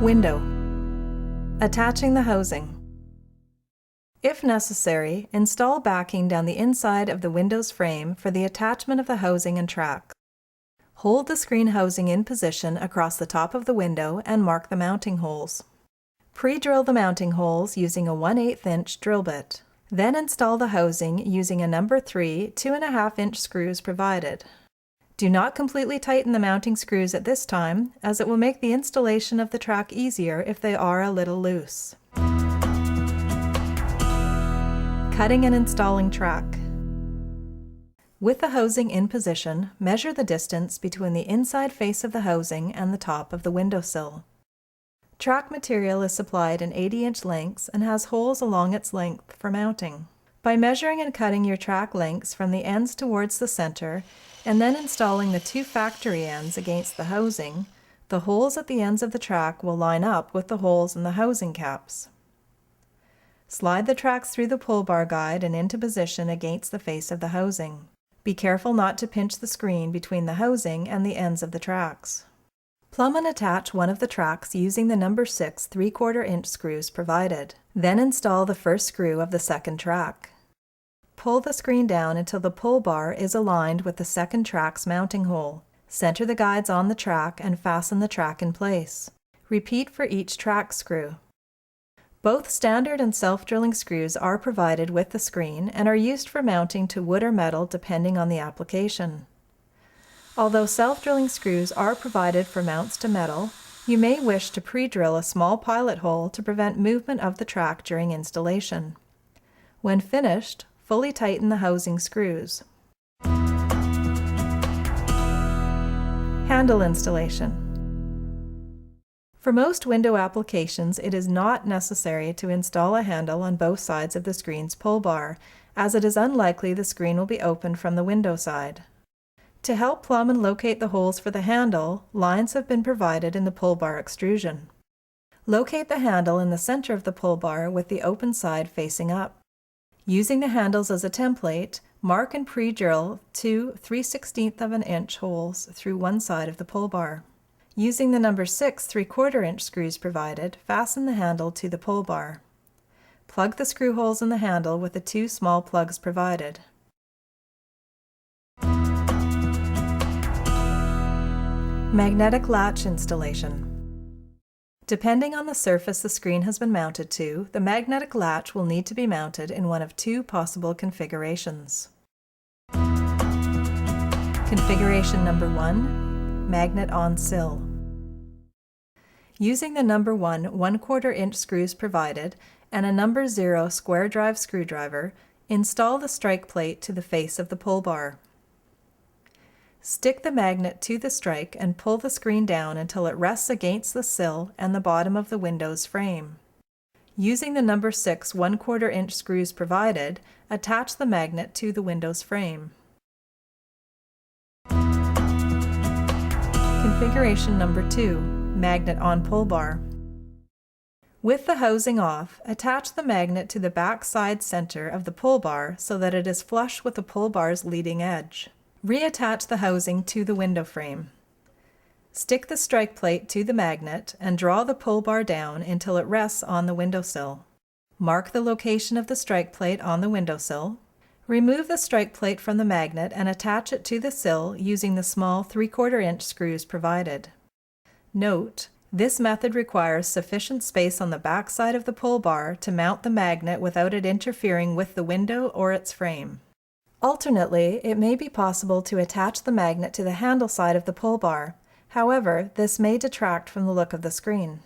Window. Attaching the housing. If necessary, install backing down the inside of the window's frame for the attachment of the housing and track. Hold the screen housing in position across the top of the window and mark the mounting holes. Pre-drill the mounting holes using a 1/8 inch drill bit. Then install the housing using a number 3 2.5 inch screws provided. Do not completely tighten the mounting screws at this time, as it will make the installation of the track easier if they are a little loose. Cutting and installing track. With the housing in position, measure the distance between the inside face of the housing and the top of the windowsill. Track material is supplied in 80-inch lengths and has holes along its length for mounting. By measuring and cutting your track lengths from the ends towards the center, and then installing the 2 factory ends against the housing, the holes at the ends of the track will line up with the holes in the housing caps. Slide the tracks through the pull bar guide and into position against the face of the housing. Be careful not to pinch the screen between the housing and the ends of the tracks. Plumb and attach one of the tracks using the number 6 3/4 inch screws provided. Then install the first screw of the second track. Pull the screen down until the pull bar is aligned with the second track's mounting hole. Center the guides on the track and fasten the track in place. Repeat for each track screw. Both standard and self-drilling screws are provided with the screen and are used for mounting to wood or metal depending on the application. Although self-drilling screws are provided for mounts to metal, you may wish to pre-drill a small pilot hole to prevent movement of the track during installation. When finished, fully tighten the housing screws. Handle installation. For most window applications, it is not necessary to install a handle on both sides of the screen's pull bar, as it is unlikely the screen will be opened from the window side. To help plumb and locate the holes for the handle, lines have been provided in the pull bar extrusion. Locate the handle in the center of the pull bar with the open side facing up. Using the handles as a template, mark and pre-drill 2 3/16 inch holes through one side of the pull bar. Using the number 6 3/4 inch screws provided, fasten the handle to the pull bar. Plug the screw holes in the handle with the 2 small plugs provided. Magnetic latch installation. Depending on the surface the screen has been mounted to, the magnetic latch will need to be mounted in one of 2 possible configurations. Configuration number 1, magnet on sill. Using the number 1 1/4 inch screws provided and a number 0 square drive screwdriver, install the strike plate to the face of the pull bar. Stick the magnet to the strike and pull the screen down until it rests against the sill and the bottom of the window's frame. Using the number 6 1/4 inch screws provided, attach the magnet to the window's frame. Configuration number 2, magnet on pull bar. With the housing off, attach the magnet to the back side center of the pull bar so that it is flush with the pull bar's leading edge. Reattach the housing to the window frame. Stick the strike plate to the magnet and draw the pull bar down until it rests on the windowsill. Mark the location of the strike plate on the windowsill. Remove the strike plate from the magnet and attach it to the sill using the small 3/4 inch screws provided. Note, this method requires sufficient space on the back side of the pull bar to mount the magnet without it interfering with the window or its frame. Alternately, it may be possible to attach the magnet to the handle side of the pull bar. However, this may detract from the look of the screen.